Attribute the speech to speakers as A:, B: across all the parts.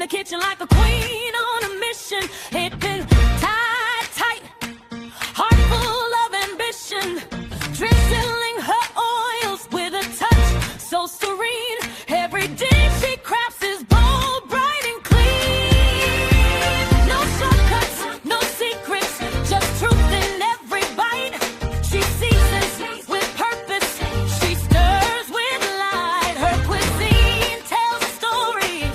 A: the kitchen like a queen on a mission. It could tie tight, heart full of ambition, drizzling her oils with a touch so serene. Every dish she crafts is bold, bright and clean. No shortcuts, no secrets, just truth in every bite. She seasons with purpose, she stirs with light. Her cuisine tells a story,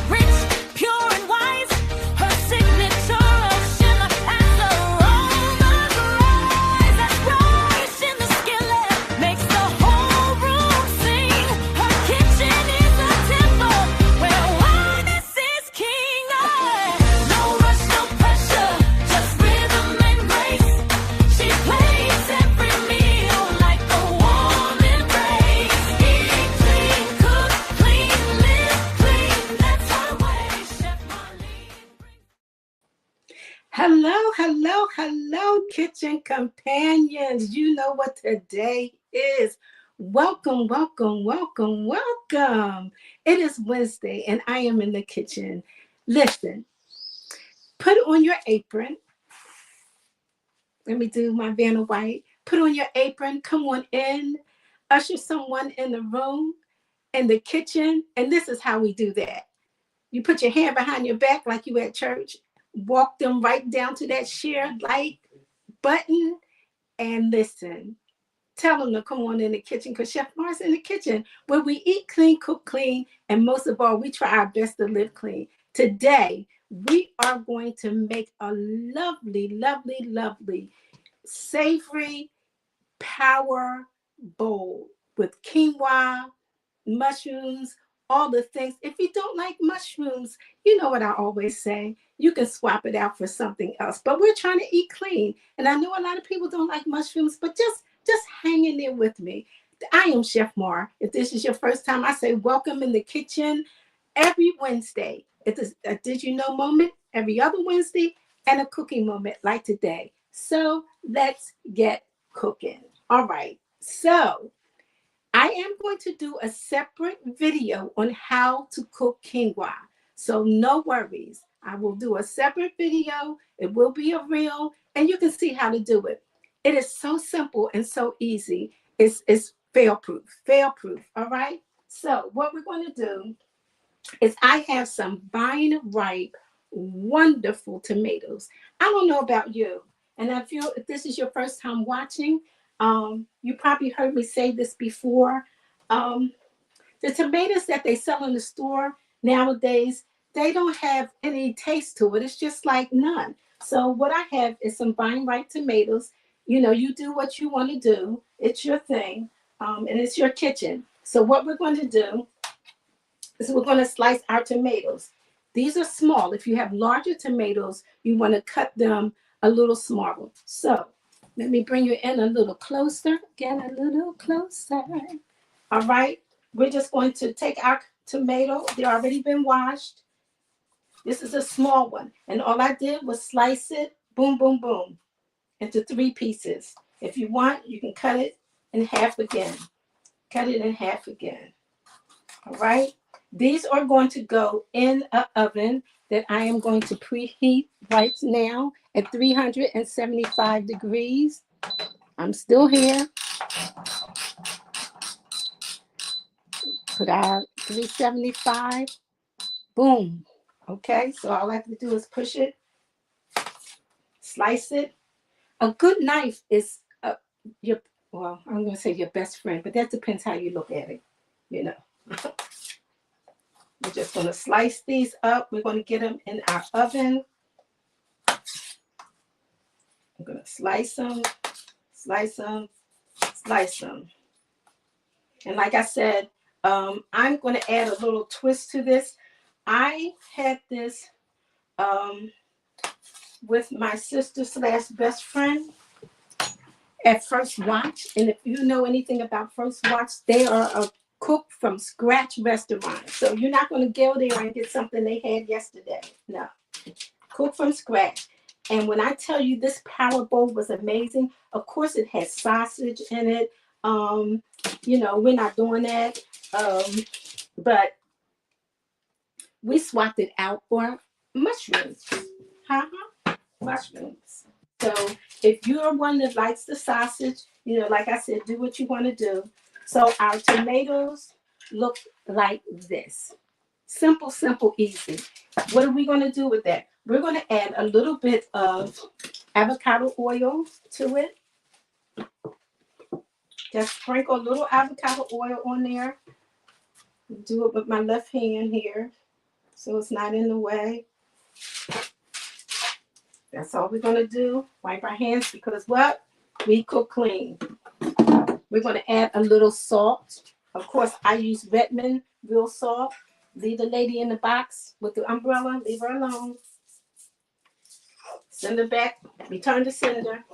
A: rich, pure and wise. Her signature of shimmer as aromas rise. That rise in the skillet makes the whole room sing. Her kitchen is a temple where wildness is king. No rush, no pressure, just rhythm and grace. She plays every meal like a warm embrace. Eat clean, cook clean, live clean. That's her way, Chef Marlene.
B: Hello, kitchen companions. You know what today is. Welcome. It is Wednesday and I am in the kitchen. Listen, put on your apron. Let me do my Vanna White. Put on your apron. Come on in. Usher someone in the room, in the kitchen. And this is how we do that. You put your hand behind your back like you at church. Walk them right down to that share like button and listen. Tell them to come on in the kitchen because Chef Mars in the kitchen where we eat clean, cook clean, and most of all, we try our best to live clean. Today, we are going to make a lovely, savory power bowl with quinoa, mushrooms, all the things. If you don't like mushrooms, you know what I always say, you can swap it out for something else. But we're trying to eat clean. And I know a lot of people don't like mushrooms, but just hang in there with me. I am Chef Mar. If this is your first time, I say welcome in the kitchen every Wednesday. It's a Did You Know moment every other Wednesday and a cooking moment like today. So let's get cooking. All right. So I am going to do a separate video on how to cook quinoa. So no worries. I will do a separate video. It will be a reel and you can see how to do it. It is so simple and so easy. It's fail-proof. All right. So what we're going to do is I have some vine ripe, wonderful tomatoes. I don't know about you. And if this is your first time watching, you probably heard me say this before. The tomatoes that they sell in the store nowadays, they don't have any taste to it. It's just like none. So what I have is some vine ripe tomatoes. You know, you do what you want to do. It's your thing, and it's your kitchen. So what we're going to do is we're going to slice our tomatoes. These are small. If you have larger tomatoes, you want to cut them a little smaller. So let me bring you in a little closer. Get a little closer. All right. We're just going to take our tomato. They've already been washed. This is a small one. And all I did was slice it, boom, into 3 pieces. If you want, you can cut it in half again. All right. These are going to go in an oven that I am going to preheat right now at 375 degrees. I'm still here. Put out 375. Boom. Okay, so all I have to do is push it, slice it. A good knife is I'm going to say your best friend, but that depends how you look at it, you know. We're just going to slice these up. We're going to get them in our oven. I'm going to slice them. And like I said, I'm going to add a little twist to this. I had this with my sister / best friend at First Watch. And if you know anything about First Watch, they are a cook from scratch restaurant. So you're not going to go there and get something they had yesterday. No. Cook from scratch. And when I tell you this power bowl was amazing, of course it has sausage in it. You know, we're not doing that. But we swapped it out for mushrooms. Huh? Mushrooms. So if you're one that likes the sausage, like I said, do what you want to do. So our tomatoes look like this. Simple, simple, easy. What are we going to do with that? We're going to add a little bit of avocado oil to it. Just sprinkle a little avocado oil on there. Do it with my left hand here so it's not in the way. That's all we're going to do. Wipe our hands because what? We cook clean. We're going to add a little salt. Of course, I use Redmond real salt. Leave the lady in the box with the umbrella. Leave her alone. Send her back. Return to sender.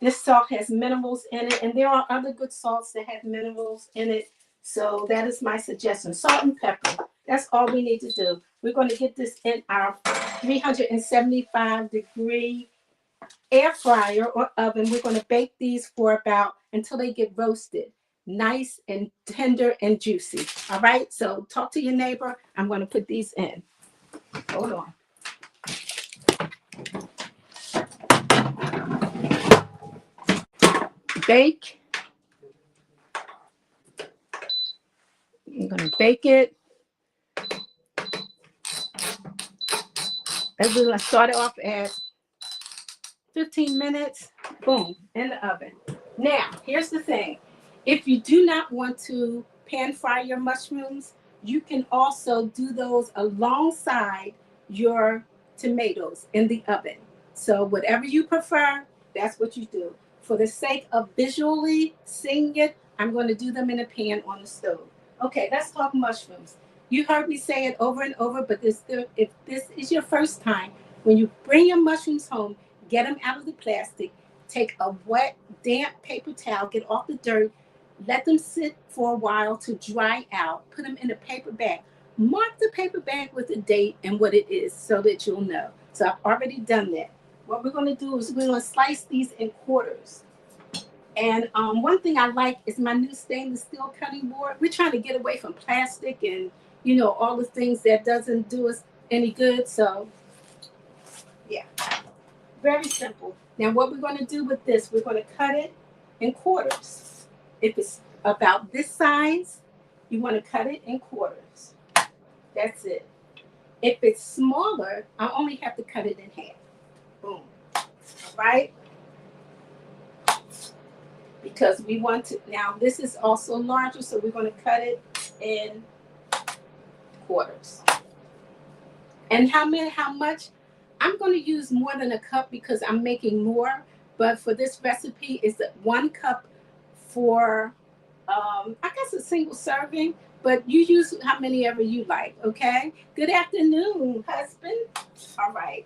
B: This salt has minerals in it, and there are other good salts that have minerals in it. So that is my suggestion. Salt and pepper. That's all we need to do. We're going to get this in our 375-degree air fryer or oven. We're going to bake these for about until they get roasted, nice and tender and juicy. All right, so talk to your neighbor. I'm going to put these in. Hold on. Bake. I'm going to bake it. And we're going to start it off at 15 minutes, boom, in the oven. Now, here's the thing. If you do not want to pan fry your mushrooms, you can also do those alongside your tomatoes in the oven. So whatever you prefer, that's what you do. For the sake of visually seeing it, I'm going to do them in a pan on the stove. Okay, let's talk mushrooms. You heard me say it over and over, but if this is your first time, when you bring your mushrooms home, get them out of the plastic, take a wet, damp paper towel, get off the dirt, let them sit for a while to dry out, put them in a paper bag. Mark the paper bag with the date and what it is so that you'll know. So I've already done that. What we're going to do is we're going to slice these in quarters. And one thing I like is my new stainless steel cutting board. We're trying to get away from plastic and, all the things that doesn't do us any good. So, yeah. Very simple. Now, what we're going to do with this, we're going to cut it in quarters. If it's about this size, you want to cut it in quarters. That's it. If it's smaller, I only have to cut it in half. Boom. All right? Because we want to, now this is also larger, so we're going to cut it in quarters. And how much? I'm going to use more than a cup because I'm making more. But for this recipe, it's 1 cup for, I guess, a single serving. But you use how many ever you like, okay? Good afternoon, husband. All right.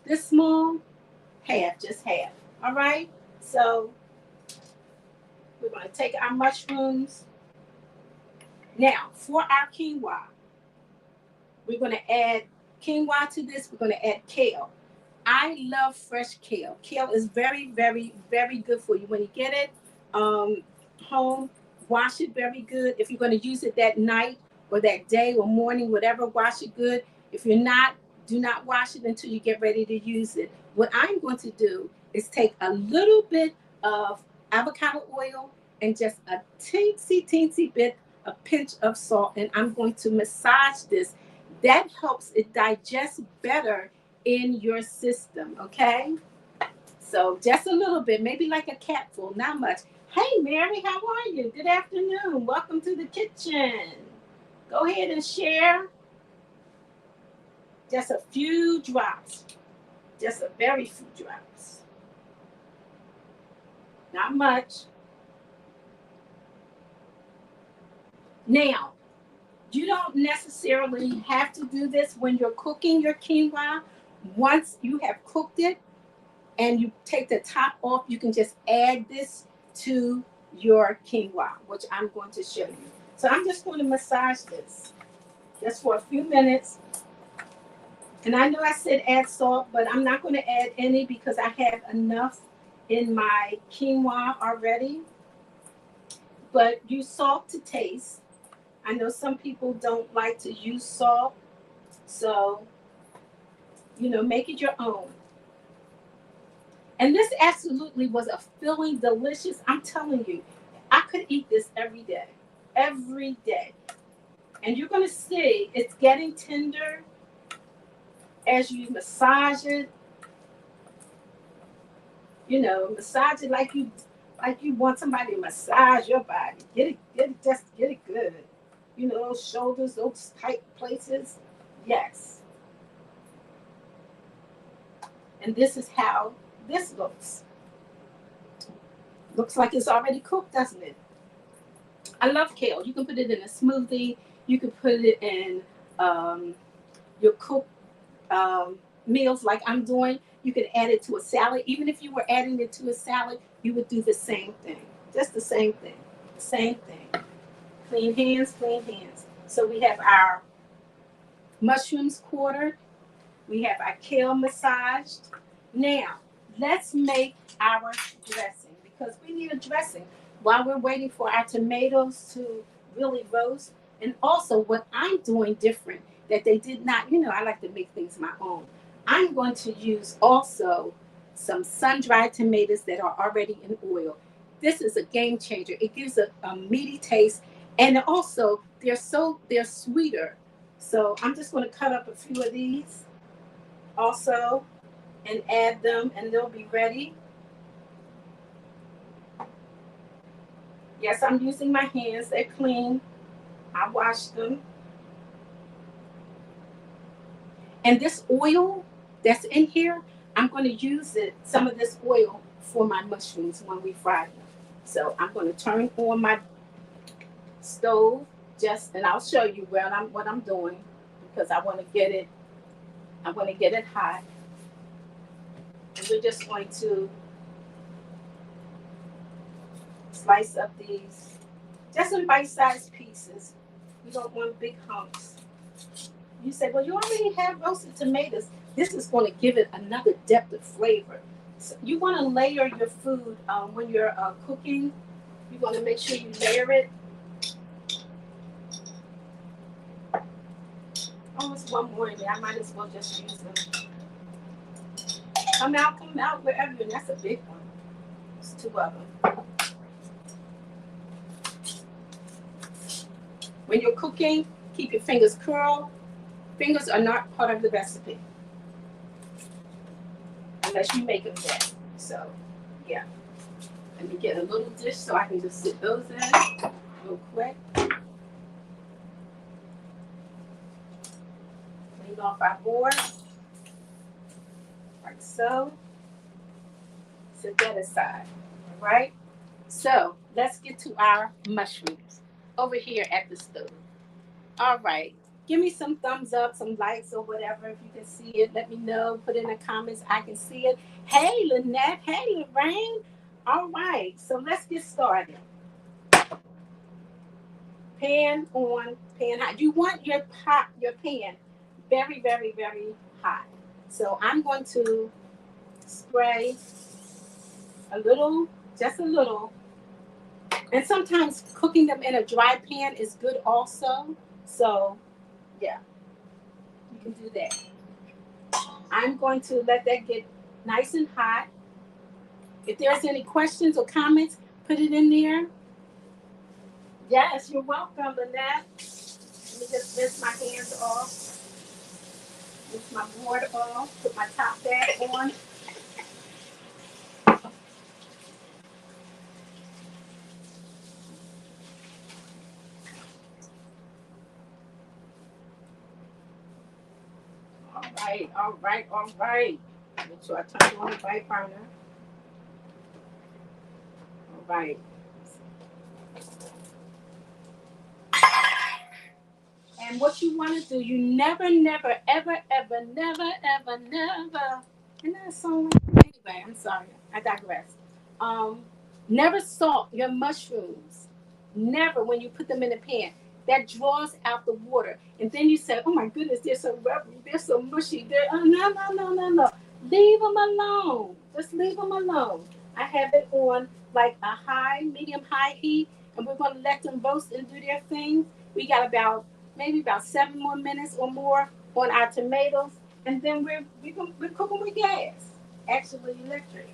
B: This small, half, just half. All right? So we're going to take our mushrooms. Now, for our quinoa, we're going to add quinoa to this. We're going to add kale. I love fresh kale. Kale is very, very, very good for you. When you get it home, wash it very good. If you're going to use it that night or that day or morning, whatever, wash it good. If you're not, do not wash it until you get ready to use it. What I'm going to do is take a little bit of avocado oil and just a teensy bit, a pinch of salt, and I'm going to massage this. That helps it digest better in your system, okay? So just a little bit, maybe like a capful, not much. Hey, Mary, how are you? Good afternoon. Welcome to the kitchen. Go ahead and share. Just a few drops. Just a very few drops. Not much. Now, you don't necessarily have to do this when you're cooking your quinoa. Once you have cooked it and you take the top off, you can just add this to your quinoa, which I'm going to show you. So I'm just going to massage this just for a few minutes. And I know I said add salt, but I'm not going to add any because I have enough in my quinoa already. But use salt to taste. I know some people don't like to use salt, so make it your own. And this absolutely was a filling, delicious. I'm telling you, I could eat this every day. And you're going to see it's getting tender as you massage it. Massage it like you want somebody to massage your body. Just get it good. Those shoulders, those tight places. Yes. And this is how this looks. Looks like it's already cooked, doesn't it? I love kale. You can put it in a smoothie. You can put it in your cooked meals like I'm doing. You can add it to a salad. Even if you were adding it to a salad, you would do the same thing. Just the same thing. Same thing. Clean hands, clean hands. So we have our mushrooms quartered. We have our kale massaged. Now, let's make our dressing because we need a dressing while we're waiting for our tomatoes to really roast. And also, what I'm doing different that they did not, I like to make things my own. I'm going to use also some sun dried tomatoes that are already in oil. This is a game changer. It gives a meaty taste, and also they're sweeter. So I'm just going to cut up a few of these also and add them, and they'll be ready. Yes, I'm using my hands. They're clean. I washed them. And this oil that's in here, I'm going to use some of this oil for my mushrooms when we fry them. So I'm going to turn on my stove and I'll show you what I'm doing because I want to get it hot. And we're just going to slice up these just in bite-sized pieces. We don't want big hunks. You say, well, you already have roasted tomatoes. This is going to give it another depth of flavor. So you want to layer your food when you're cooking. You want to make sure you layer it. Oh, it's one more in there. I might as well just use them. Come out, wherever you're. That's a big one. It's two of them. When you're cooking, keep your fingers curled. Fingers are not part of the recipe unless you make them wet. So, yeah. Let me get a little dish so I can just sit those in real quick. Clean off our board like so. Set that aside. All right. So let's get to our mushrooms over here at the stove. All right. Give me some thumbs up, some likes, or whatever. If you can see it, let me know. Put in the comments. I can see it. Hey, Lynette. Hey, Lorraine. All right. So let's get started. Pan on, pan hot. You want your pan very, very, very hot. So I'm going to spray a little, just a little. And sometimes cooking them in a dry pan is good also. So yeah, you can do that. I'm going to let that get nice and hot. If there's any questions or comments, put it in there. Yes, you're welcome, Lynette. Let me just rinse my hands off. Rinse my board off. Put my top bag on. All right, all right, all right. Make sure I turn on the right burner. All right. And what you want to do, you never, never, ever, ever, never, ever, never. Isn't that a song? Anyway, I'm sorry. I digress. Um, Never salt your mushrooms. Never when you put them in the pan. That draws out the water. And then you say, oh my goodness, they're so rubbery. They're so mushy. No, no, no, no, no. Leave them alone. Just leave them alone. I have it on like a medium high heat. And we're going to let them roast and do their thing. We got maybe about 7 more minutes or more on our tomatoes, and then we're cooking with gas, actually electric.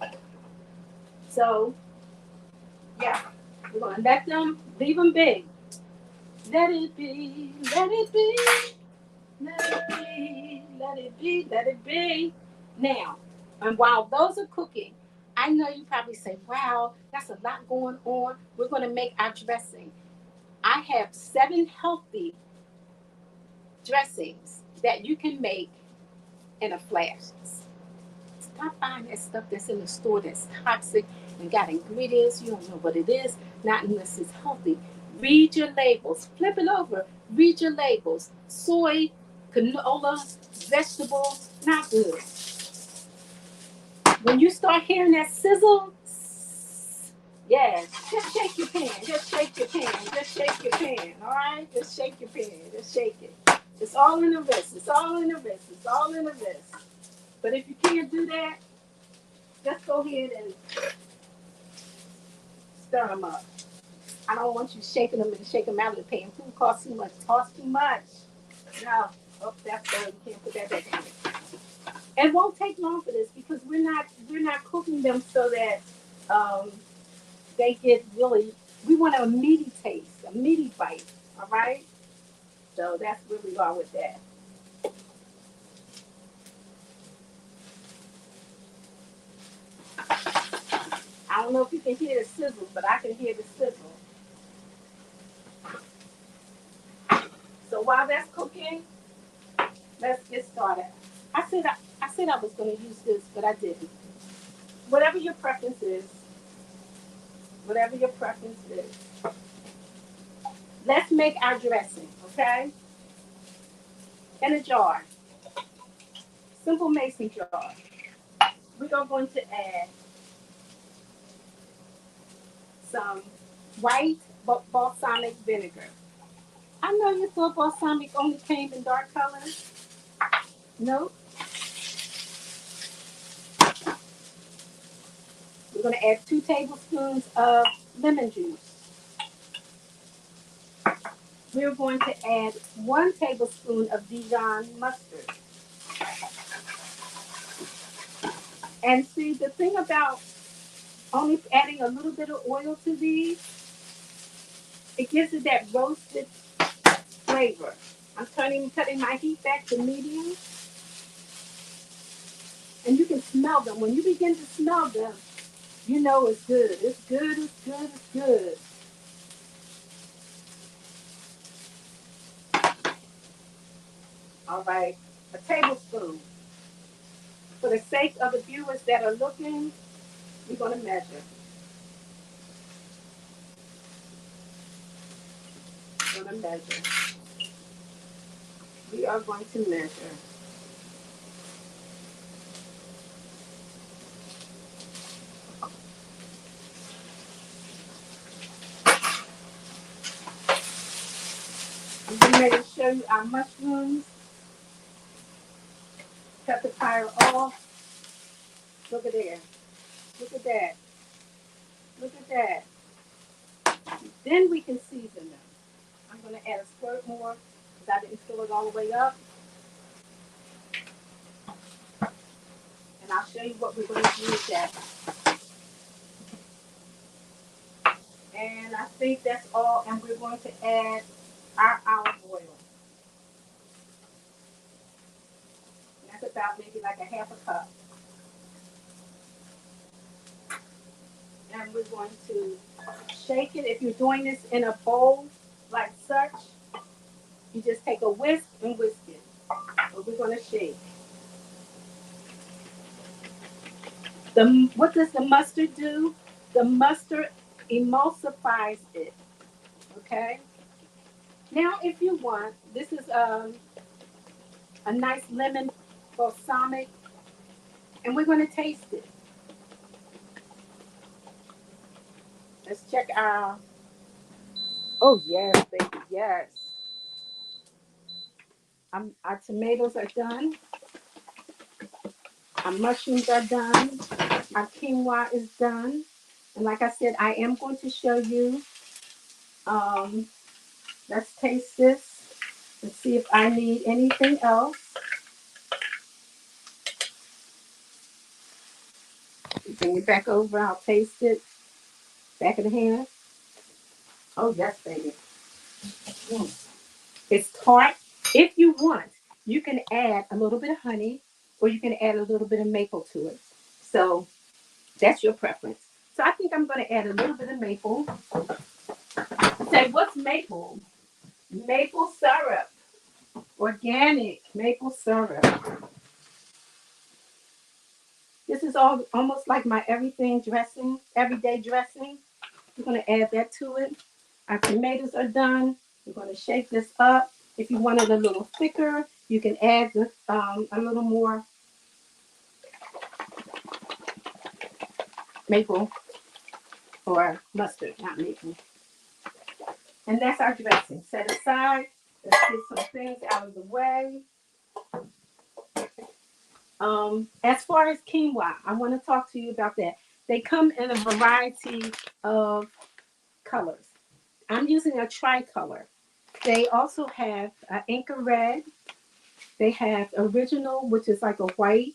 B: So yeah, we're gonna let them leave them big. Let it be, let it be, let it be, let it be, let it be. Now, and while those are cooking, I know you probably say, "Wow, that's a lot going on." We're gonna make our dressing. I have 7 healthy dressings that you can make in a flash. Stop buying that stuff that's in the store that's toxic and got ingredients. You don't know what it is, not unless it's healthy. Read your labels. Flip it over. Read your labels. Soy, canola, vegetables, not good. When you start hearing that sizzle, yeah, just shake your pan. Just shake your pan. Just shake your pan. All right? Just shake your pan. Just shake it. It's all in the wrist. It's all in the wrist. It's all in the wrist. But if you can't do that, just go ahead and stir them up. I don't want you shaking them and shake them out of the pan. Food costs too much. Costs too much. No. Oh, that's done. You can't put that back in. It won't take long for this because we're not cooking them so that um, they get really. We want a meaty taste, a meaty bite. All right. So that's where we are with that. I don't know if you can hear the sizzle, but I can hear the sizzle. So while that's cooking, let's get started. I said I was going to use this, but I didn't. Whatever your preference is, whatever your preference is. Let's make our dressing, okay? In a jar, simple mason jar. We are going to add some white balsamic vinegar. I know you thought balsamic only came in dark colors. No, we're going to add 2 tablespoons of lemon juice. We're going to add 1 tablespoon of Dijon mustard. And see, the thing about only adding a little bit of oil to these, it gives it that roasted flavor. I'm cutting my heat back to medium, and you can smell them. When you begin to smell them, you know it's good. It's good, it's good, it's good. All right, a tablespoon. For the sake of the viewers that are looking, we're going to measure. We're going to measure. We are going to measure. I'm getting ready to show you our mushrooms. Cut the fire off. Look at there. Look at that. Look at that. Then we can season them. I'm going to add a squirt more because I didn't fill it all the way up. And I'll show you what we're going to use that. And I think that's all. And we're going to add our olive oil. And that's about maybe like a half a cup. And we're going to shake it. If you're doing this in a bowl like such, you just take a whisk and whisk it. But we're going to shake. What does the mustard do? The mustard emulsifies it. Okay. Now, if you want, this is a nice lemon balsamic, and we're going to taste it. Let's check our. Oh yes, baby, yes. Our tomatoes are done. Our mushrooms are done. Our quinoa is done. And like I said, I am going to show you um, Let's taste this and see if I need anything else. Bring it back over. I'll taste it. Back of the hand. Oh, yes, baby. Mm. It's tart. If you want, you can add a little bit of honey or you can add a little bit of maple to it. So that's your preference. So I think I'm going to add a little bit of maple. Say, what's maple? Maple syrup. Organic maple syrup. This is all almost like my everything dressing, everyday dressing. We're going to add that to it. Our tomatoes are done. We're going to shake this up. If you want it a little thicker, you can add a little more maple or mustard, not maple. And that's our dressing. Set aside. Let's get some things out of the way. As far as quinoa, I want to talk to you about that. They come in a variety of colors. I'm using a tricolor. They also have Inca red. They have original, which is like a white,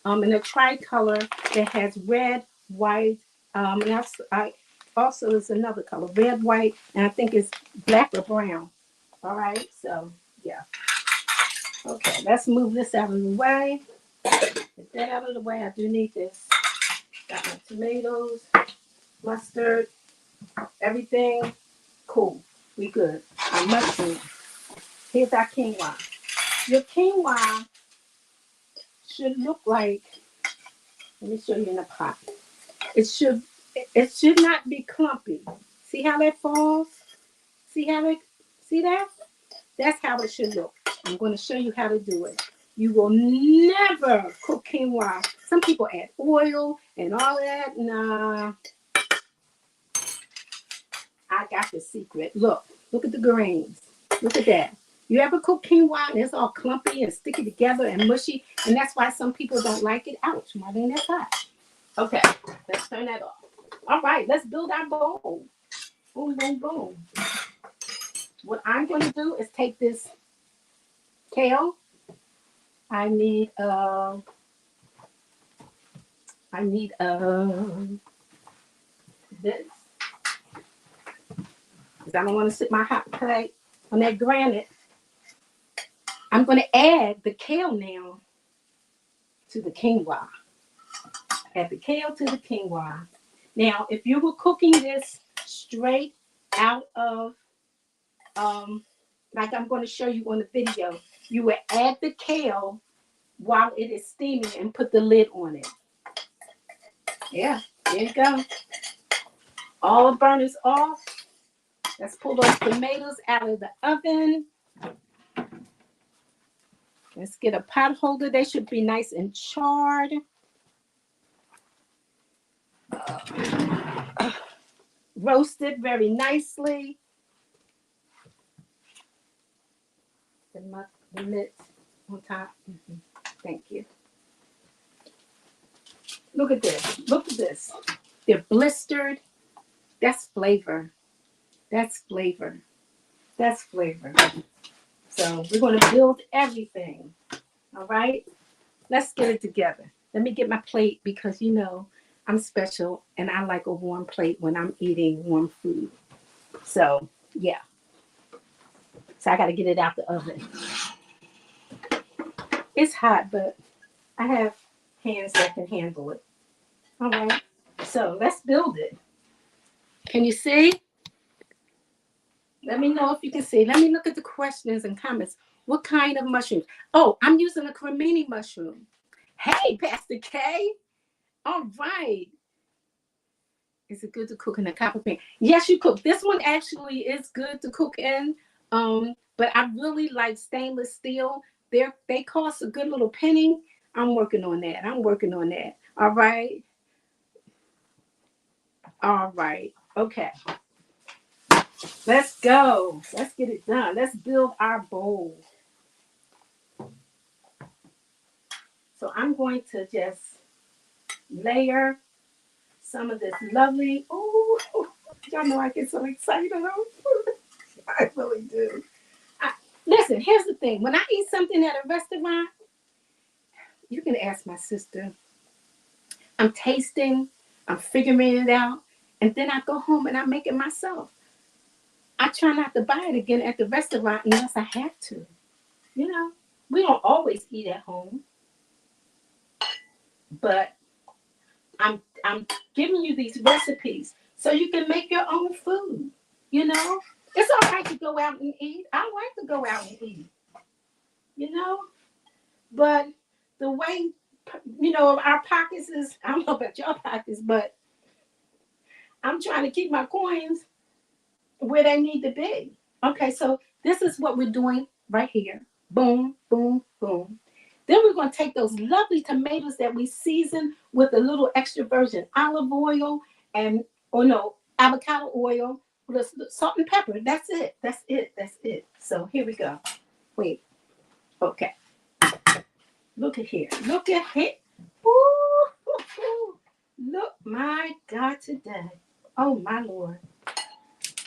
B: and a tricolor that has red, white, and that's also is another color, red, white, and I think it's black or brown. All right, so yeah. Okay, let's move this out of the way. Get that out of the way. I do need this. Got my tomatoes, mustard, everything. Cool. We good. Our mushroom. Here's our quinoa. Your quinoa should look like, let me show you in the pot. It should not be clumpy. See how that falls? See how it see that? That's how it should look. I'm going to show you how to do it. You will never cook quinoa. Some people add oil and all that. Nah, I got the secret. Look at the grains. Look at that. You ever cook quinoa and it's all clumpy and sticky together and mushy? And that's why some people don't like it. Ouch, Marlene, that's hot. Okay, let's turn that off. All right, let's build our bowl. Boom, boom, boom. What I'm going to do is take this kale. I need this. Because I don't want to sit my hot plate on that granite. I'm going to add the kale now to the quinoa. Add the kale to the quinoa. Now, if you were cooking this straight out of, like I'm going to show you on the video, you would add the kale while it is steaming and put the lid on it. Yeah, there you go. All the burners off. Let's pull those tomatoes out of the oven. Let's get a pot holder. They should be nice and charred. Roasted very nicely. The mitts on top. Thank you. Look at this. Look at this. They're blistered. That's flavor. That's flavor. That's flavor. So we're going to build everything. All right? Let's get it together. Let me get my plate because, you know, I'm special and I like a warm plate when I'm eating warm food. So, yeah. So I got to get it out the oven. It's hot, but I have hands that can handle it. All right. So let's build it. Can you see? Let me know if you can see. Let me look at the questions and comments. What kind of mushrooms? Oh, I'm using a cremini mushroom. Hey, Pastor K. All right. Is it good to cook in a copper pan? Yes, you cook. This one actually is good to cook in. But I really like stainless steel. They cost a good little penny. I'm working on that. All right. All right. Okay. Let's go. Let's get it done. Let's build our bowl. So I'm going to just layer some of this lovely. Oh, y'all know I get so excited. I really do. Listen, here's the thing. When I eat something at a restaurant, you can ask my sister. I'm tasting, I'm figuring it out, and then I go home and I make it myself. I try not to buy it again at the restaurant unless I have to. You know, we don't always eat at home, but I'm giving you these recipes so you can make your own food. You know, it's all right to go out and eat. I like to go out and eat. You know, but the way our pockets is, I don't know about your pockets, but I'm trying to keep my coins where they need to be. Okay, so this is what we're doing right here. Boom, boom, boom. Then we're going to take those lovely tomatoes that we season with a little extra virgin olive oil and, or no, avocado oil with salt and pepper. That's it. That's it. That's it. So here we go. Wait. Okay. Look at here. Look at here. Ooh, look, my God, today. Oh, my Lord.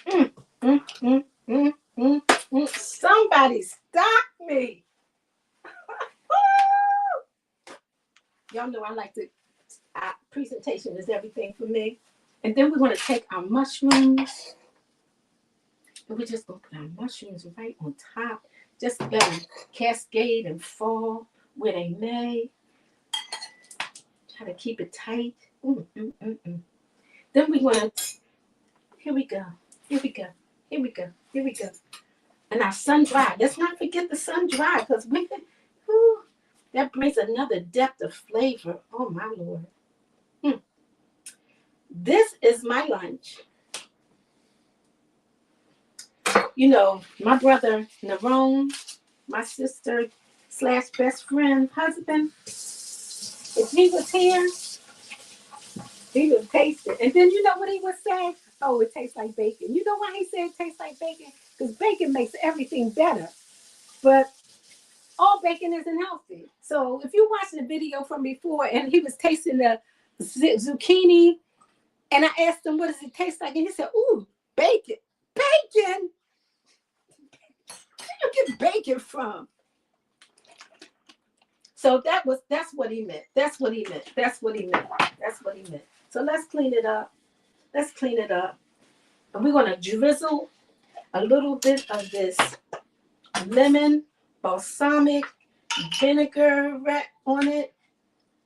B: Mm, mm, mm, mm, mm, mm. Somebody stop me. Y'all know I like to, presentation is everything for me. And then we're going to take our mushrooms. And we're just going to put our mushrooms right on top. Just let them cascade and fall where they may. Try to keep it tight. Mm, mm, mm, mm. Then we're going to, here we go. Here we go. Here we go. Here we go. And our sun dry. Let's not forget the sun dry because that brings another depth of flavor. Oh, my Lord. This is my lunch. You know, my brother, Nerone, my sister / best friend, husband, if he was here, he would taste it. And then you know what he would say? Oh, it tastes like bacon. You know why he said it tastes like bacon? Because bacon makes everything better. But all bacon isn't healthy. So if you watched the video from before and he was tasting the zucchini, and I asked him, what does it taste like? And he said, ooh, bacon. Bacon? Where you get bacon from? So that's what he meant. That's what he meant. That's what he meant. That's what he meant. So let's clean it up. Let's clean it up. And we're going to drizzle a little bit of this lemon balsamic vinegar on it,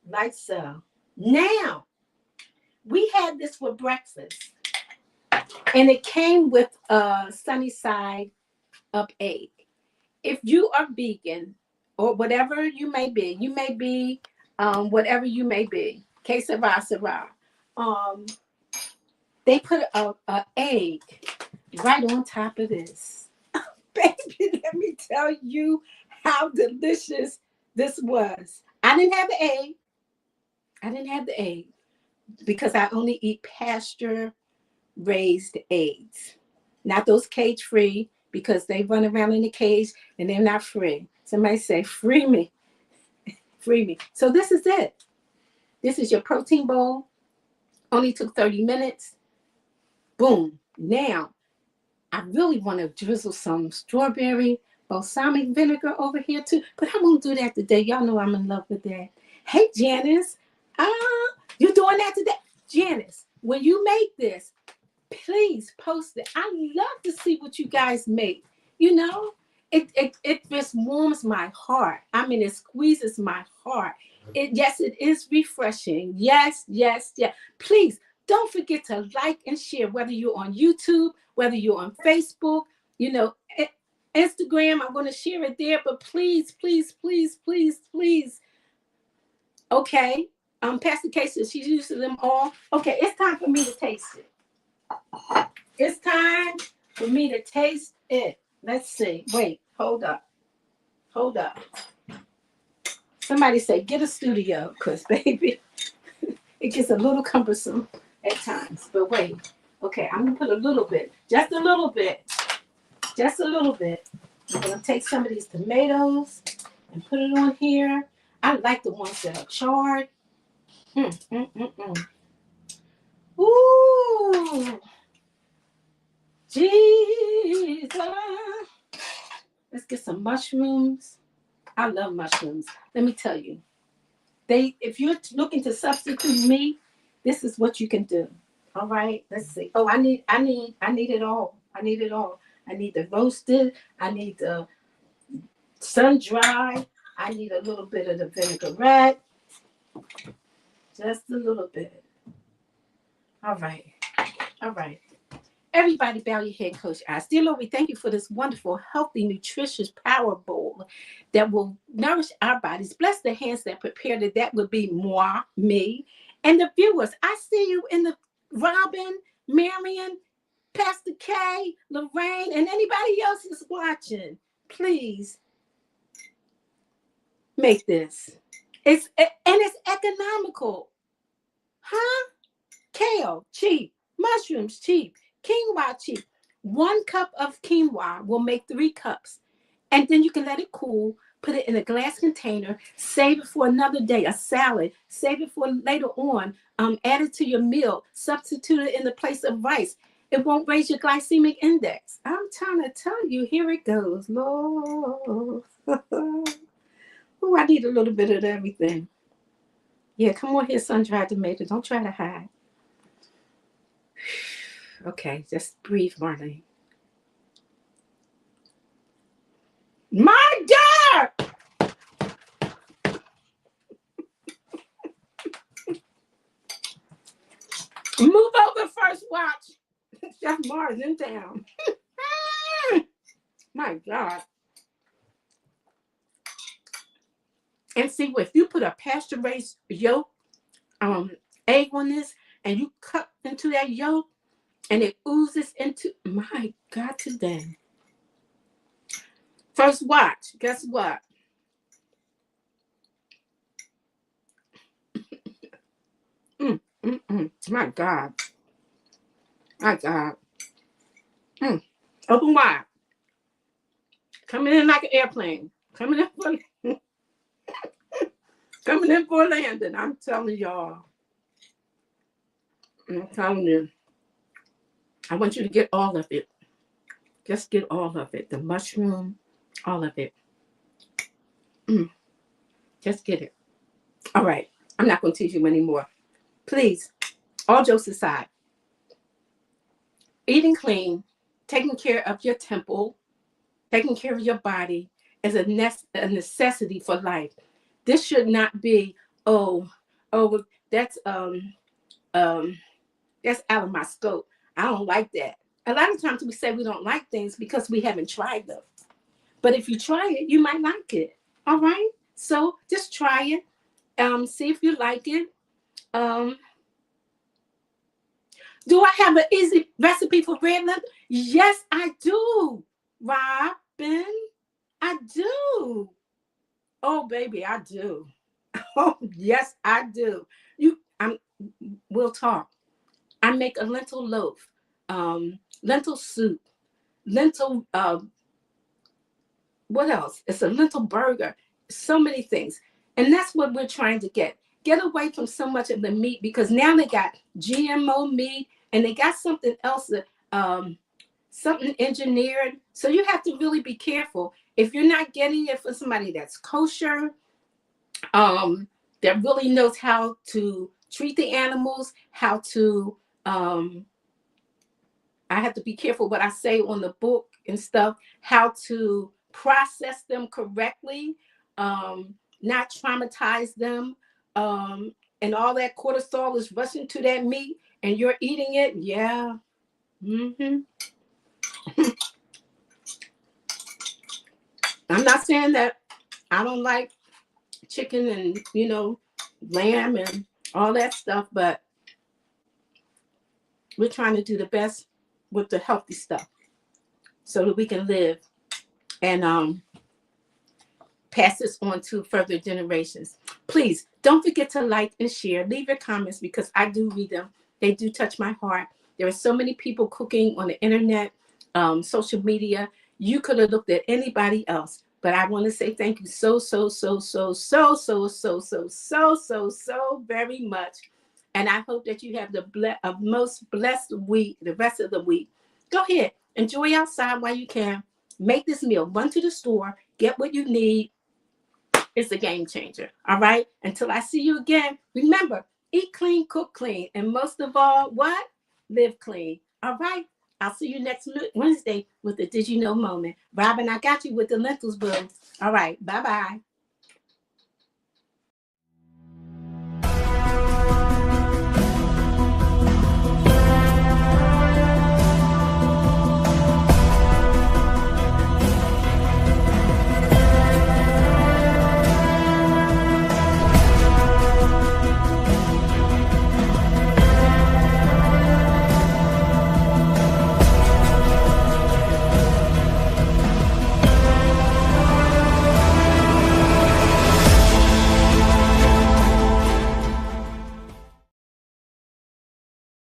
B: like so. Now, we had this for breakfast, and it came with a sunny side up egg. If you are vegan or whatever you may be whatever you may be, que sera. They put a egg right on top of this. Baby, let me tell you how delicious this was. I didn't have the egg. I didn't have the egg because I only eat pasture raised eggs, not those cage free, because they run around in the cage and they're not free. Somebody say, free me, free me. So this is it. This is your protein bowl. Only took 30 minutes. Boom. Now, I really want to drizzle some strawberry balsamic vinegar over here too, but I won't do that today. Y'all know I'm in love with that. Hey, Janice, you doing that today? Janice, when you make this, please post it. I love to see what you guys make. You know, it just warms my heart. I mean, it squeezes my heart. Yes, it is refreshing. Yes. Please don't forget to like and share, whether you're on YouTube, whether you're on Facebook, Instagram. I'm going to share it there, but please. Okay. Pastor Casey, she's used to them all. Okay, it's time for me to taste it. It's time for me to taste it. Let's see. Wait, hold up. Somebody say, get a studio, because, baby, it gets a little cumbersome at times. But wait. Okay, I'm going to put a little bit. Just a little bit. I'm going to take some of these tomatoes and put it on here. I like the ones that are charred. Ooh. Jesus. Let's get some mushrooms. I love mushrooms. Let me tell you. If you're looking to substitute meat, this is what you can do. All right, let's see. Oh, I need it all. I need it all. I need the roasted. I need the sun dried. I need a little bit of the vinaigrette. Just a little bit. All right. All right. Everybody bow your head, close your eyes. Dear Lord, we thank you for this wonderful, healthy, nutritious power bowl that will nourish our bodies. Bless the hands that prepared it. That would be moi, me, and the viewers. I see you in the Robin, Marion, Pastor K, Lorraine, and anybody else is watching. Please make this. It's economical. Huh? Kale, cheap. Mushrooms, cheap. Quinoa, cheap. 1 cup of quinoa will make 3 cups. And then you can let it cool, put it in a glass container, save it for another day, a salad, save it for later on, add it to your meal, substitute it in the place of rice. It won't raise your glycemic index. I'm trying to tell you, here it goes, Lord. Oh, I need a little bit of everything. Yeah, come on here, sun-dried tomato. Don't try to hide. Okay, just breathe, Marlene. My God! Move over first, watch. Chef Mars in town. My God. And see, if you put a pasture-raised yolk, egg on this, and you cut into that yolk, and it oozes into, my God, today. First watch, guess what? My God. My God. Open wide. Coming in like an airplane. Coming in for a landing. I'm telling y'all. I'm telling you. I want you to get all of it. Just get all of it. The mushroom, all of it. Just get it. All right. I'm not going to teach you anymore. Please, all jokes aside, eating clean, taking care of your temple, taking care of your body is a necessity for life. This should not be, that's out of my scope. I don't like that. A lot of times we say we don't like things because we haven't tried them. But if you try it, you might like it. All right? So just try it. See if you like it. Do I have an easy recipe for red lentil? Yes, I do, Robin. I do. Oh, baby, I do. Oh, yes, I do. We'll talk. I make a lentil loaf, lentil soup, lentil, what else? It's a lentil burger, so many things. And that's what we're trying to get. Get away from so much of the meat because now they got GMO meat and they got something else, something engineered. So you have to really be careful. If you're not getting it for somebody that's kosher, that really knows how to treat the animals, how to, I have to be careful what I say on the book and stuff, how to process them correctly, not traumatize them, and all that cortisol is rushing to that meat and you're eating it. Yeah. I'm not saying that I don't like chicken and, lamb and all that stuff, but we're trying to do the best with the healthy stuff so that we can live and pass this on to further generations. Please don't forget to like and share. Leave your comments because I do read them. They do touch my heart. There are so many people cooking on the internet, social media. You could have looked at anybody else, but I want to say thank you so very much. And I hope that you have the most blessed week, the rest of the week. Go ahead, Enjoy outside while you can. Make this meal. Run to the store. Get what you need. It's a game changer. All right. Until I see you again, remember, eat clean, cook clean. And most of all, what? Live clean. All right. I'll see you next Wednesday with the Did You Know moment. Robin, I got you with the lentils, boo. All right. Bye bye.